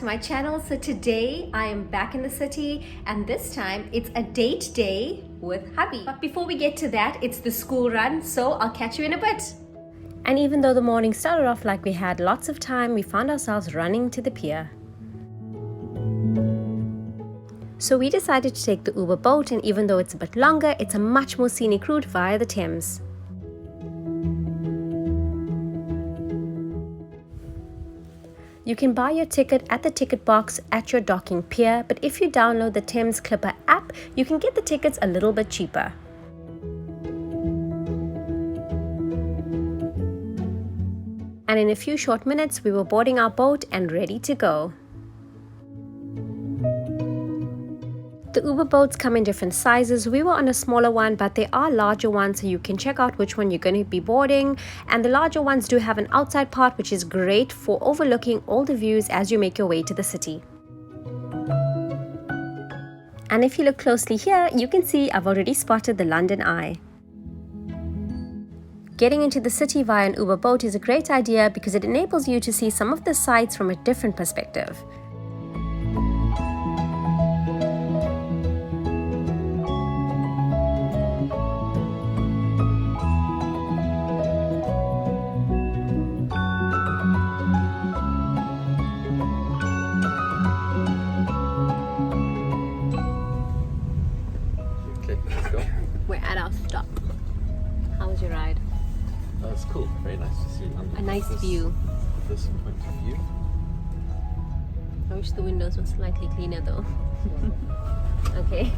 to my channel. So today I am back in the city and this time it's a date day with hubby. But before we get to that, it's the school run, so I'll catch you in a bit. And even though the morning started off like we had lots of time, we found ourselves running to the pier. So we decided to take the Uber boat, and even though it's a bit longer, it's a much more scenic route via the Thames. You can buy your ticket at the ticket box at your docking pier, but if you download the Thames Clipper app, you can get the tickets a little bit cheaper. And in a few short minutes, we were boarding our boat and ready to go. The Uber boats come in different sizes. We were on a smaller one, but there are larger ones, so you can check out which one you're going to be boarding. And the larger ones do have an outside part, which is great for overlooking all the views as you make your way to the city. And if you look closely here, you can see I've already spotted the London Eye. Getting into the city via an Uber boat is a great idea because it enables you to see some of the sights from a different perspective. We're at our stop. How was your ride? It's cool. Very nice to see London. A nice view. This point of view. I wish the windows were slightly cleaner though. Okay.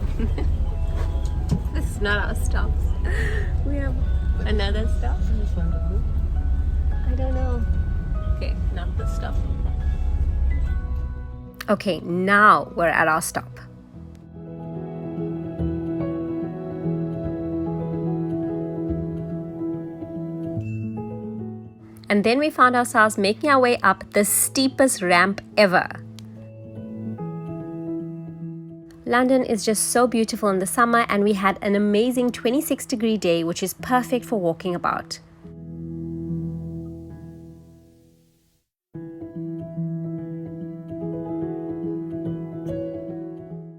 This is not our stop. We have another stop. I don't know. Okay, not this stop. Okay, now we're at our stop. And then we found ourselves making our way up the steepest ramp ever. London is just so beautiful in the summer, and we had an amazing 26-degree day, which is perfect for walking about.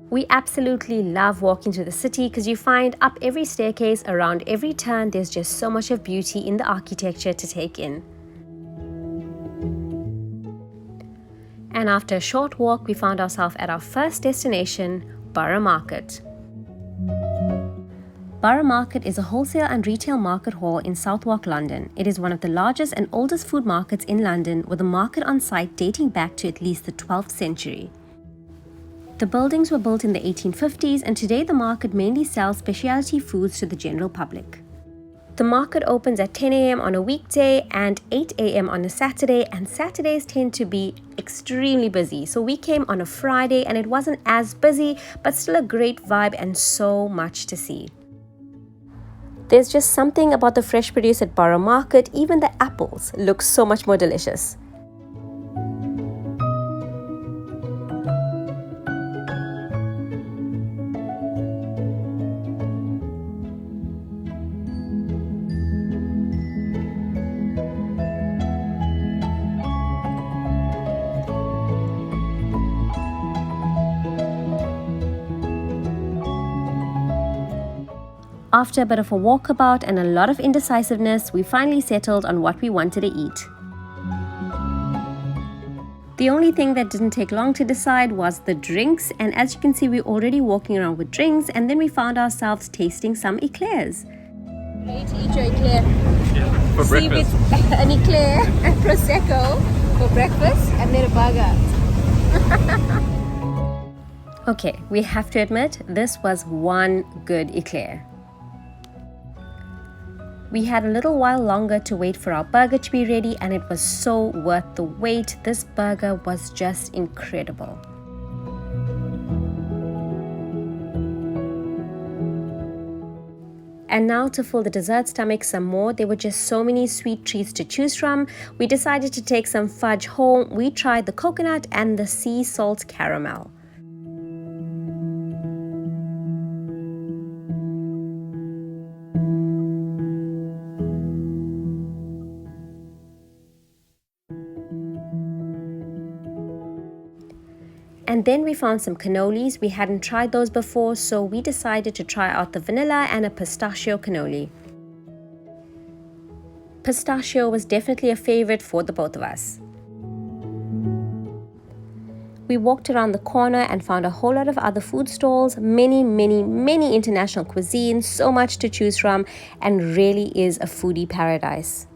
We absolutely love walking through the city because you find up every staircase, around every turn, there's just so much of beauty in the architecture to take in. And after a short walk, we found ourselves at our first destination, Borough Market. Borough Market is a wholesale and retail market hall in Southwark, London. It is one of the largest and oldest food markets in London, with a market on site dating back to at least the 12th century. The buildings were built in the 1850s, and today the market mainly sells specialty foods to the general public. The market opens at 10 a.m. on a weekday and 8 a.m. on a Saturday, and Saturdays tend to be extremely busy. So we came on a Friday and it wasn't as busy, but still a great vibe and so much to see. There's just something about the fresh produce at Borough Market. Even the apples look so much more delicious. After a bit of a walkabout and a lot of indecisiveness, we finally settled on what we wanted to eat. The only thing that didn't take long to decide was the drinks, and as you can see, we're already walking around with drinks, and then we found ourselves tasting some eclairs. Ready to eat your eclair? Yeah, for breakfast. An eclair and prosecco for breakfast, and then a burger. Okay, we have to admit, this was one good eclair. We had a little while longer to wait for our burger to be ready, and it was so worth the wait. This burger was just incredible. And now to fill the dessert stomach some more, there were just so many sweet treats to choose from. We decided to take some fudge home. We tried the coconut and the sea salt caramel. And then we found some cannolis. We hadn't tried those before, so we decided to try out the vanilla and a pistachio cannoli. Pistachio was definitely a favorite for the both of us. We walked around the corner and found a whole lot of other food stalls, many international cuisines, so much to choose from, and really is a foodie paradise.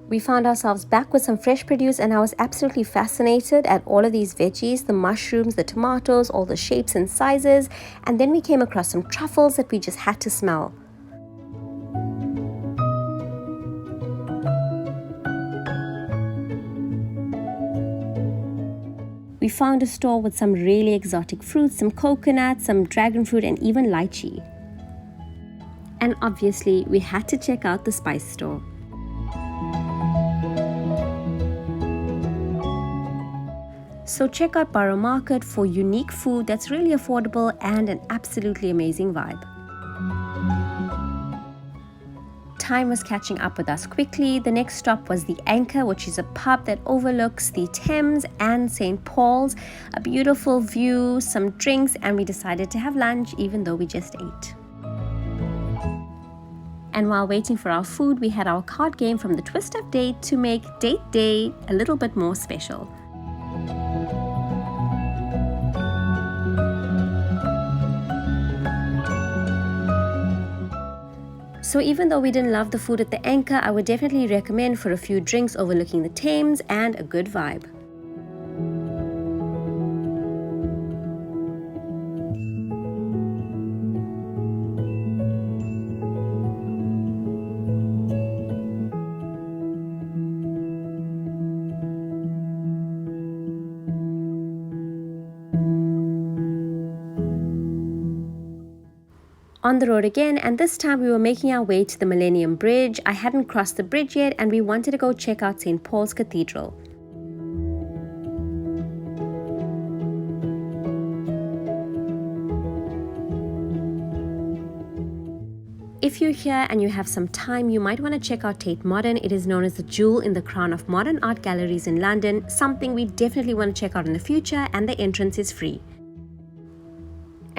We found ourselves back with some fresh produce, and I was absolutely fascinated at all of these veggies, the mushrooms, the tomatoes, all the shapes and sizes. And then we came across some truffles that we just had to smell. We found a store with some really exotic fruits, some coconut, some dragon fruit, and even lychee. And obviously, we had to check out the spice store. So check out Borough Market for unique food that's really affordable and an absolutely amazing vibe. Time was catching up with us quickly. The next stop was the Anchor, which is a pub that overlooks the Thames and St. Paul's. A beautiful view, some drinks, and we decided to have lunch even though we just ate. And while waiting for our food, we had our card game from the Twist of Date to make date day a little bit more special. So even though we didn't love the food at the Anchor, I would definitely recommend for a few drinks overlooking the Thames and a good vibe. On the road again, and this time we were making our way to the Millennium Bridge. I hadn't crossed the bridge yet, and we wanted to go check out St. Paul's Cathedral. If you're here and you have some time, you might want to check out Tate Modern. It is known as the jewel in the crown of modern art galleries in London, something we definitely want to check out in the future, and the entrance is free.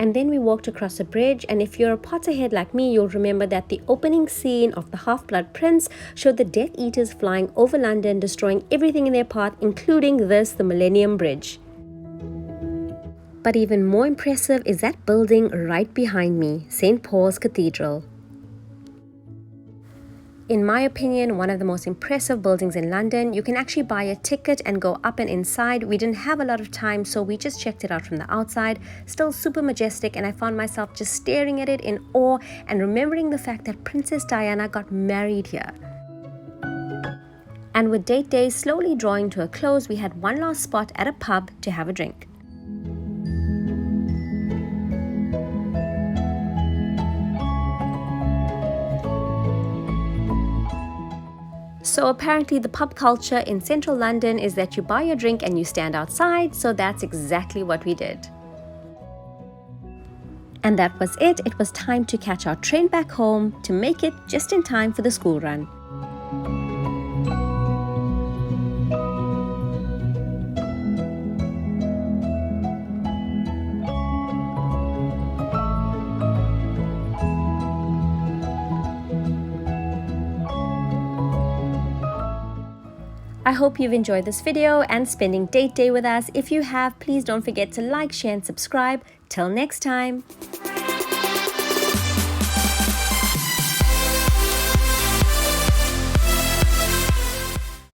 And then we walked across a bridge, and if you're a Potterhead like me, you'll remember that the opening scene of The Half-Blood Prince showed the Death Eaters flying over London, destroying everything in their path, including the Millennium Bridge. But even more impressive is that building right behind me, St. Paul's Cathedral. In my opinion, one of the most impressive buildings in London. You can actually buy a ticket and go up and inside. We didn't have a lot of time, so we just checked it out from the outside. Still super majestic, and I found myself just staring at it in awe and remembering the fact that Princess Diana got married here. And with date day slowly drawing to a close, we had one last spot at a pub to have a drink. So apparently the pub culture in central London is that you buy your drink and you stand outside, so that's exactly what we did. And that was it. It was time to catch our train back home to make it just in time for the school run. I hope you've enjoyed this video and spending date day with us. If you have, please don't forget to like, share and subscribe. Till next time.